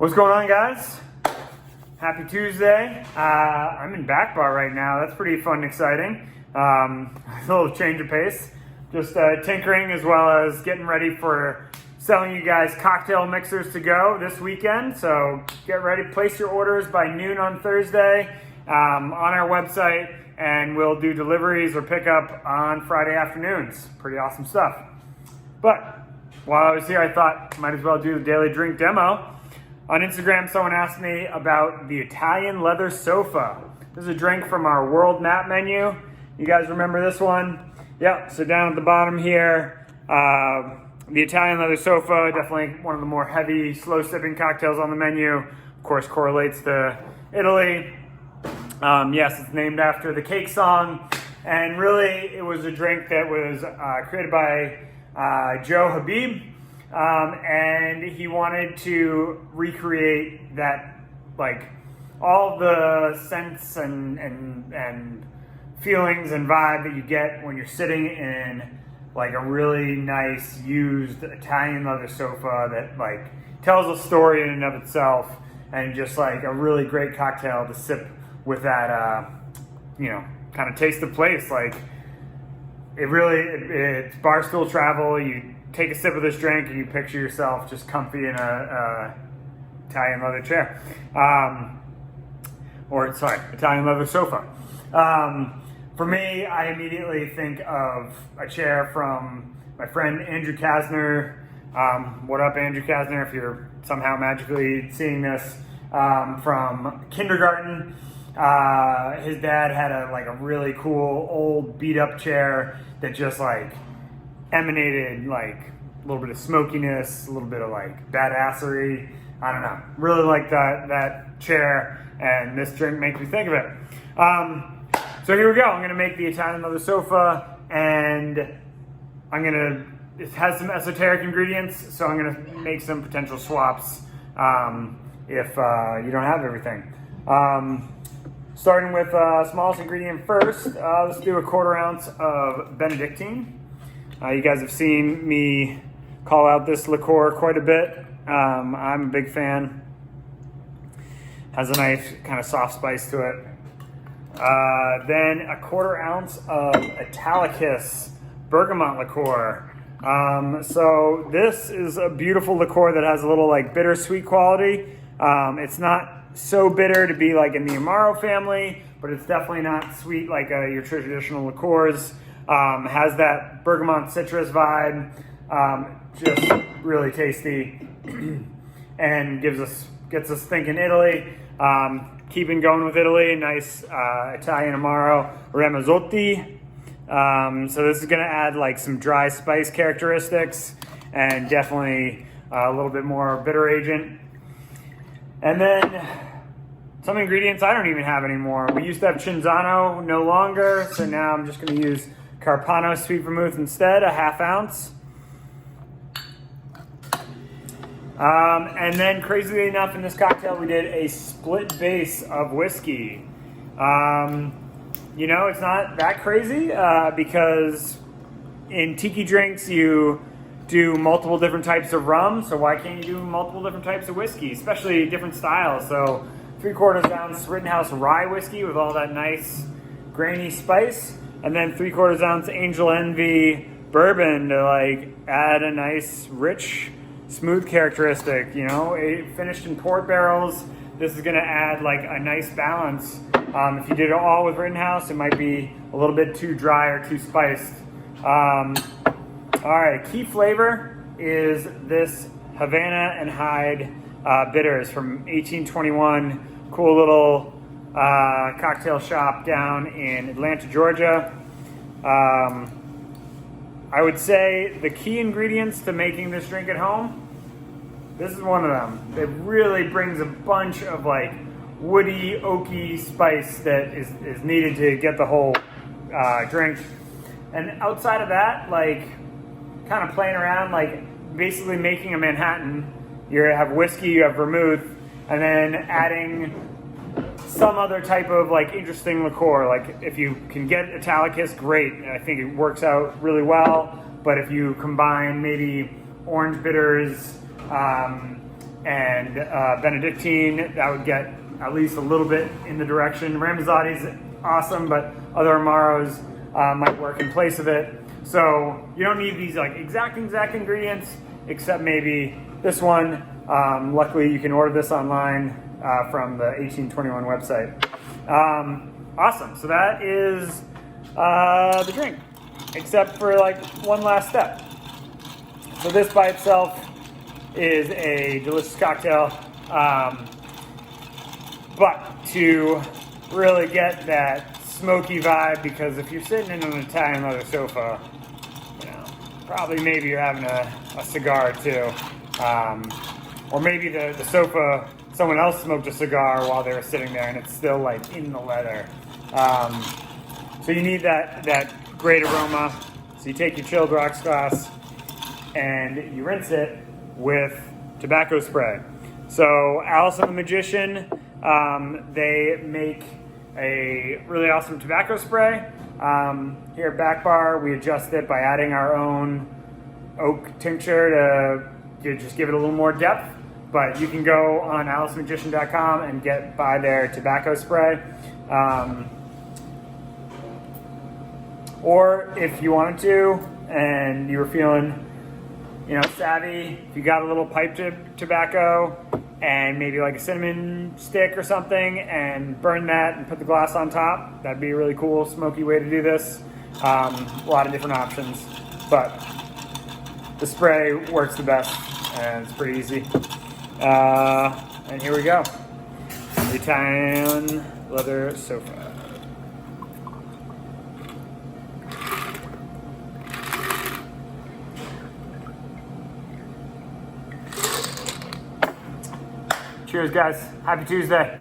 What's going on, guys? Happy Tuesday. I'm in Back Bar right now. That's pretty fun and exciting. A little change of pace. Just tinkering as well as getting ready for selling you guys cocktail mixers to go this weekend. So get ready. Place your orders by noon on Thursday on our website, and we'll do deliveries or pickup on Friday afternoons. Pretty awesome stuff. But while I was here, I thought might as well do the daily drink demo. On Instagram, someone asked me about the Italian leather sofa. This is a drink from our world map menu. You guys remember this one? Yep, so down at the bottom here, the Italian leather sofa, definitely one of the more heavy, slow sipping cocktails on the menu. Of course, correlates to Italy. Yes, it's named after the cake song. And really, it was a drink that was created by Joe Habib. And he wanted to recreate that, like, all the scents and feelings and vibe that you get when you're sitting in like a really nice used Italian leather sofa that like tells a story in and of itself, and just like a really great cocktail to sip with that kind of taste of place. Like it's bar stool travel. You take a sip of this drink and you picture yourself just comfy in a Italian leather chair. Italian leather sofa. For me, I immediately think of a chair from my friend Andrew Kasner. What up, Andrew Kasner, if you're somehow magically seeing this, from kindergarten. His dad had a really cool old beat up chair that just like emanated like a little bit of smokiness, a little bit of like badassery. I don't know. Really like that chair, and this drink makes me think of it. So here we go. I'm gonna make the Italian leather sofa, and it has some esoteric ingredients, so I'm gonna make some potential swaps if you don't have everything. Starting with smallest ingredient first, let's do a 1/4 ounce of benedictine. You guys have seen me call out this liqueur quite a bit. I'm a big fan. Has a nice kind of soft spice to it. Then a 1/4 ounce of italicus bergamot liqueur. So this is a beautiful liqueur that has a little like bittersweet quality. It's not so bitter to be like in the amaro family, but it's definitely not sweet like your traditional liqueurs. Has that bergamot citrus vibe, just really tasty, and gets us thinking Italy. Keeping going with Italy, nice Italian amaro ramozotti. So this is going to add like some dry spice characteristics and definitely a little bit more bitter agent. And then some ingredients I don't even have anymore. We used to have cinzano, no longer, so now I'm just going to use Carpano sweet vermouth instead, a 1/2 ounce. And then crazily enough, in this cocktail we did a split base of whiskey. It's not that crazy because in tiki drinks you do multiple different types of rum, so why can't you do multiple different types of whiskey, especially different styles? So 3/4 ounce Rittenhouse rye whiskey with all that nice grainy spice, and then 3/4 ounce Angel Envy bourbon to like add a nice rich smooth characteristic. Finished in port barrels. This is going to add like a nice balance. If you did it all with Rittenhouse, it might be a little bit too dry or too spiced. All right, key flavor is this Havana and Hyde bitters from 1821. Cool little cocktail shop down in Atlanta, Georgia. I would say the key ingredients to making this drink at home, this is one of them. It really brings a bunch of like woody, oaky spice that is needed to get the whole drink. And outside of that, like kind of playing around, like basically making a Manhattan. You have whiskey, you have vermouth, and then adding some other type of like interesting liqueur. Like if you can get italicus, great. I think it works out really well. But if you combine maybe orange bitters, and benedictine. That would get at least a little bit in the direction. Ramazotti's awesome, but other amaros might work in place of it. So you don't need these like exact ingredients, except maybe this one. Luckily, you can order this online from the 1821 website. Awesome. So that is the drink, except for like one last step. So this by itself is a delicious cocktail. But to really get that smoky vibe, because if you're sitting in an Italian leather sofa, you know, probably maybe you're having a cigar too. Or maybe the sofa, someone else smoked a cigar while they were sitting there and it's still like in the leather. So you need that great aroma. So you take your chilled rocks glass and you rinse it with tobacco spray. So Alice and the Magician, they make a really awesome tobacco spray. Here at Back Bar, we adjust it by adding our own oak tincture to just give it a little more depth. But you can go on alicemagician.com and buy their tobacco spray. Or if you wanted to and you were feeling, you know, savvy, if you got a little pipe tobacco and maybe like a cinnamon stick or something and burn that and put the glass on top, that'd be a really cool smoky way to do this. A lot of different options, but the spray works the best and it's pretty easy. And here we go. The Italian leather sofa. Cheers, guys. Happy Tuesday.